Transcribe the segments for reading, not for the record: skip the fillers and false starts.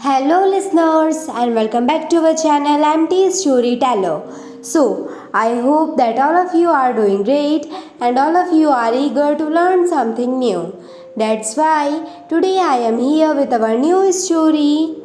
Hello, listeners, and welcome back to our channel. I'm T Storyteller. So, I hope that all of you are doing great and all of you are eager to learn something new. That's why today I am here with our new story.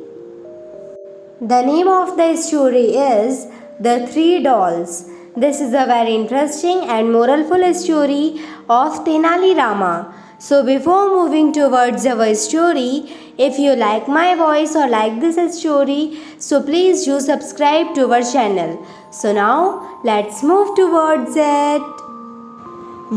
The name of the story is The Three Dolls. This is a very interesting and moralful story of Tenali Rama. So, before moving towards our story, if you like my voice or like this story, so please do subscribe to our channel. So, now let's move towards it.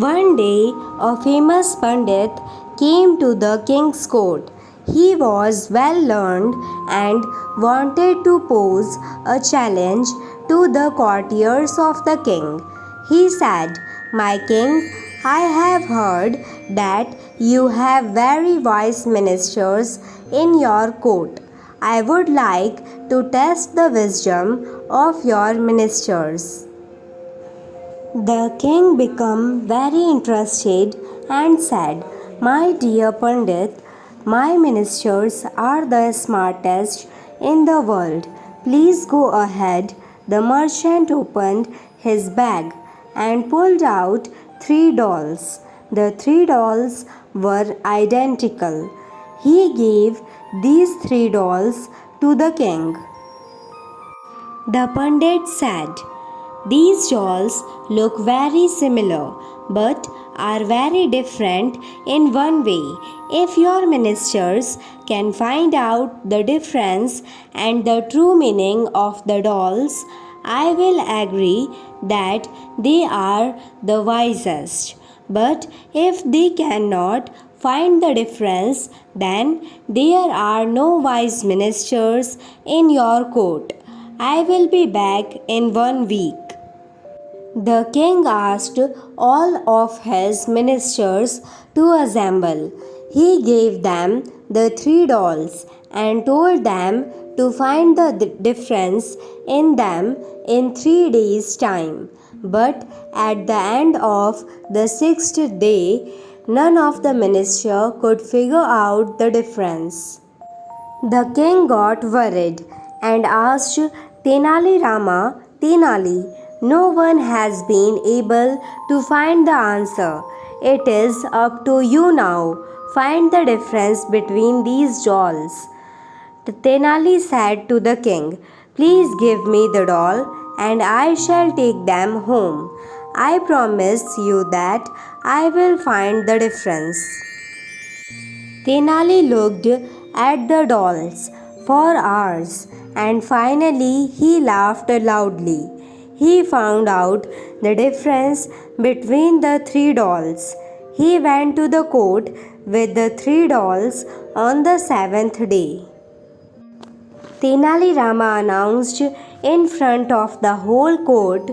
One day, a famous Pandit came to the king's court. He was well learned and wanted to pose a challenge to the courtiers of the king. He said, "My king, I have heard that you have very wise ministers in your court. I would like to test the wisdom of your ministers." The king became very interested and said, "My dear Pandit, my ministers are the smartest in the world. Please go ahead." The merchant opened his bag and pulled out three dolls. The three dolls were identical. He gave these three dolls to the king. The Pandit said, "These dolls look very similar but are very different in one way. If your ministers can find out the difference and the true meaning of the dolls, I will agree that they are the wisest. But if they cannot find the difference, then there are no wise ministers in your court. I will be back in 1 week." The king asked all of his ministers to assemble. He gave them the three dolls and told them to find the difference in them in 3 days' time. But at the end of the sixth day, none of the ministers could figure out the difference. The king got worried and asked Tenali Rama, "Tenali, no one has been able to find the answer. It is up to you now. Find the difference between these dolls." Tenali said to the king, "Please give me the doll and I shall take them home. I promise you that I will find the difference." Tenali looked at the dolls for hours and finally he laughed loudly. He found out the difference between the three dolls. He went to the court with the three dolls on the seventh day. Tenali Rama announced in front of the whole court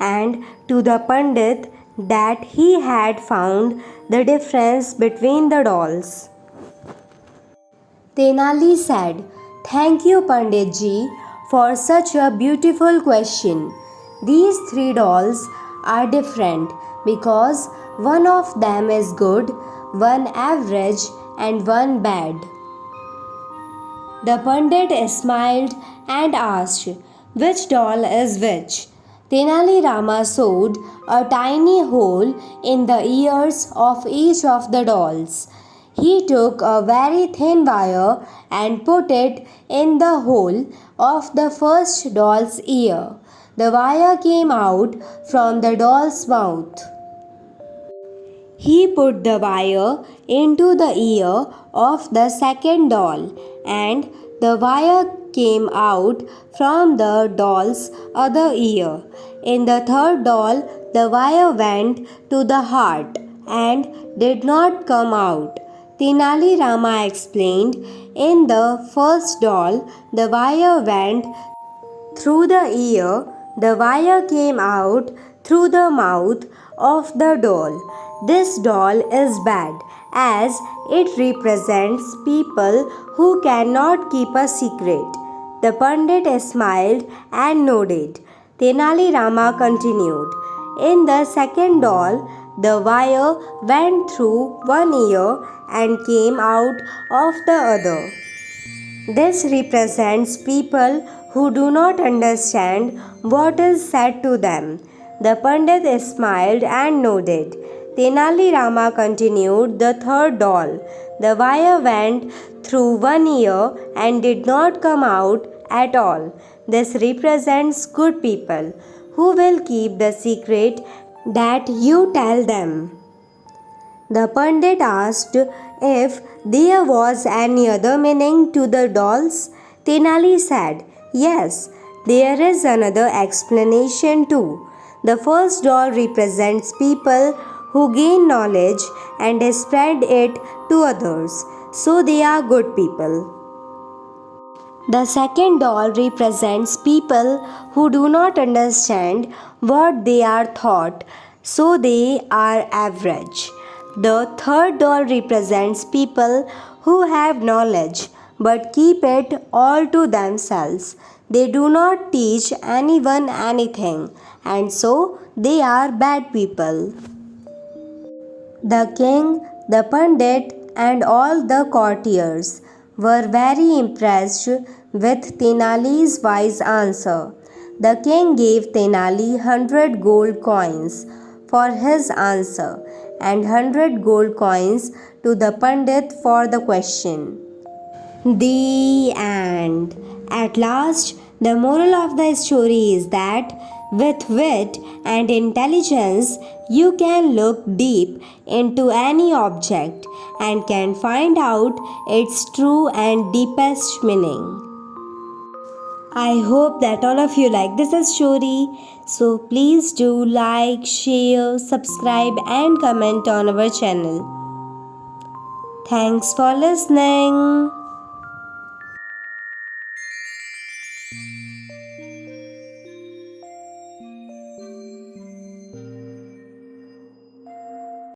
and to the Pandit that he had found the difference between the dolls. Tenali said, "Thank you, Pandit ji, for such a beautiful question. These three dolls are different because one of them is good, one average, and one bad." The Pandit smiled and asked, "Which doll is which?" Tenali Rama sewed a tiny hole in the ears of each of the dolls. He took a very thin wire and put it in the hole of the first doll's ear. The wire came out from the doll's mouth. He put the wire into the ear of the second doll, and the wire came out from the doll's other ear. In the third doll, the wire went to the heart and did not come out. Tenali Rama explained, "In the first doll, the wire went through the ear, the wire came out through the mouth of the doll. This doll is bad as it represents people who cannot keep a secret." The Pandit smiled and nodded. Tenali Rama continued, "In the second doll, the wire went through one ear and came out of the other. This represents people who do not understand what is said to them. The Pandit smiled and nodded. Tenali Rama continued, the third doll. The wire went through one ear and did not come out at all. This represents good people who will keep the secret that you tell them. The Pandit asked if there was any other meaning to the dolls. Tenali said, yes, there is another explanation too. The first doll represents people who gain knowledge and spread it to others, so they are good people. The second doll represents people who do not understand what they are taught, so they are average. The third doll represents people who have knowledge but keep it all to themselves. They do not teach anyone anything, and so they are bad people. The king, the pandit, and all the courtiers were very impressed with Tenali's wise answer. The king gave Tenali 100 gold coins for his answer and 100 gold coins to the pandit for the question. The end. At last, the moral of the story is that with wit and intelligence, you can look deep into any object and can find out its true and deepest meaning. I hope that all of you like this story. So please do like, share, subscribe, and comment on our channel. Thanks for listening.